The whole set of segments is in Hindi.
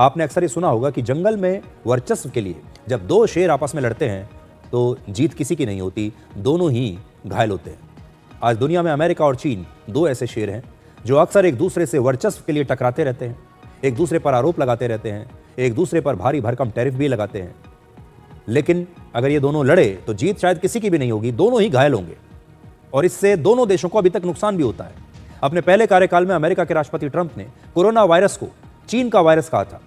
आपने अक्सर ये सुना होगा कि जंगल में वर्चस्व के लिए जब दो शेर आपस में लड़ते हैं तो जीत किसी की नहीं होती, दोनों ही घायल होते हैं। आज दुनिया में अमेरिका और चीन दो ऐसे शेर हैं जो अक्सर एक दूसरे से वर्चस्व के लिए टकराते रहते हैं, एक दूसरे पर आरोप लगाते रहते हैं, एक दूसरे पर भारी भरकम टैरिफ भी लगाते हैं। लेकिन अगर ये दोनों लड़े तो जीत शायद किसी की भी नहीं होगी, दोनों ही घायल होंगे और इससे दोनों देशों को अभी तक नुकसान भी होता है। अपने पहले कार्यकाल में अमेरिका के राष्ट्रपति ट्रंप ने कोरोना वायरस को चीन का वायरस कहा था,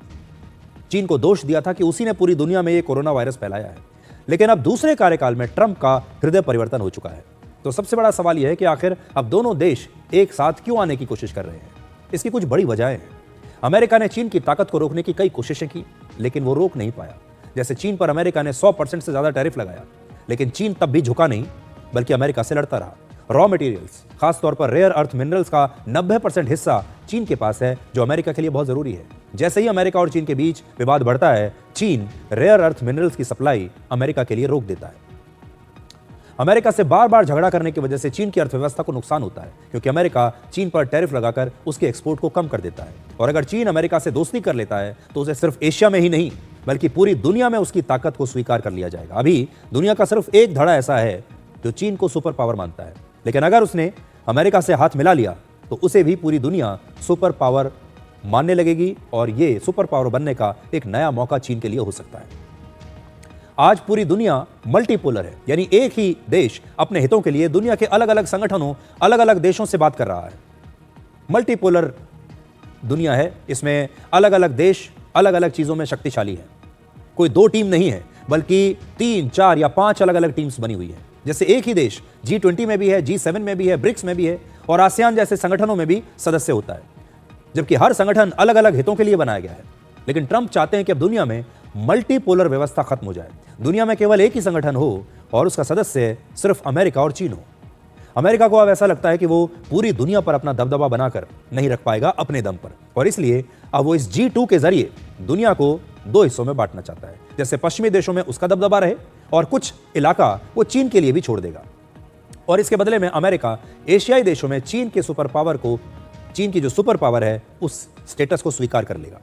चीन को दोष दिया था कि उसी ने पूरी दुनिया में ये कोरोना वायरस फैलाया है। लेकिन अब दूसरे कार्यकाल में ट्रंप का हृदय परिवर्तन हो चुका है। तो सबसे बड़ा सवाल यह है कि आखिर अब दोनों देश एक साथ क्यों आने की कोशिश कर रहे हैं? इसकी कुछ बड़ी वजहें हैं। अमेरिका ने चीन की ताकत को रोकने की कई कोशिशें की, लेकिन वो रोक नहीं पाया। जैसे चीन पर अमेरिका ने 100% से ज्यादा टैरिफ लगाया, लेकिन चीन तब भी झुका नहीं, बल्कि अमेरिका से लड़ता रहा। रॉ मटेरियल्स, खासतौर पर रेयर अर्थ मिनरल्स का 90% हिस्सा चीन के पास है, जो अमेरिका के लिए बहुत जरूरी है। जैसे ही अमेरिका और चीन के बीच विवाद बढ़ता है, चीन रेयर अर्थ मिनरल्स की सप्लाई अमेरिका के लिए रोक देता है। अमेरिका से बार बार झगड़ा करने की वजह से चीन की अर्थव्यवस्था को नुकसान होता है, क्योंकि अमेरिका चीन पर टैरिफ लगाकर उसके एक्सपोर्ट को कम कर देता है। और अगर चीन अमेरिका से दोस्ती कर लेता है तो उसे सिर्फ एशिया में ही नहीं बल्कि पूरी दुनिया में उसकी ताकत को स्वीकार कर लिया जाएगा। अभी दुनिया का सिर्फ एक धड़ा ऐसा है जो चीन को सुपर पावर मानता है, लेकिन अगर उसने अमेरिका से हाथ मिला लिया तो उसे भी पूरी दुनिया सुपर पावर मानने लगेगी और ये सुपर पावर बनने का एक नया मौका चीन के लिए हो सकता है। आज पूरी दुनिया मल्टीपोलर है, यानी एक ही देश अपने हितों के लिए दुनिया के अलग अलग संगठनों, अलग अलग देशों से बात कर रहा है। मल्टीपोलर दुनिया है, इसमें अलग अलग देश अलग अलग चीजों में शक्तिशाली है। कोई दो टीम नहीं है, बल्कि 3, 4 या 5 अलग अलग टीम्स बनी हुई है। जैसे एक ही देश G20 में भी है, G7 में भी है, ब्रिक्स में भी है और आसियान जैसे संगठनों में भी सदस्य होता है, जबकि हर संगठन अलग अलग हितों के लिए बनाया गया है। लेकिन ट्रंप चाहते हैं कि अब दुनिया में मल्टीपोलर व्यवस्था खत्म हो जाए, दुनिया में केवल एक ही संगठन हो और उसका सदस्य सिर्फ अमेरिका और चीन हो। अमेरिका को अब ऐसा लगता है कि वो पूरी दुनिया पर अपना दबदबा बनाकर नहीं रख पाएगा अपने दम पर, और इसलिए अब वो इस G2 के जरिए दुनिया को दो हिस्सों में बांटना चाहता है। जैसे पश्चिमी देशों में उसका दबदबा रहे और कुछ इलाका वो चीन के लिए भी छोड़ देगा, और इसके बदले में अमेरिका एशियाई देशों में चीन के सुपर पावर को, चीन की जो सुपर पावर है, उस स्टेटस को स्वीकार कर लेगा।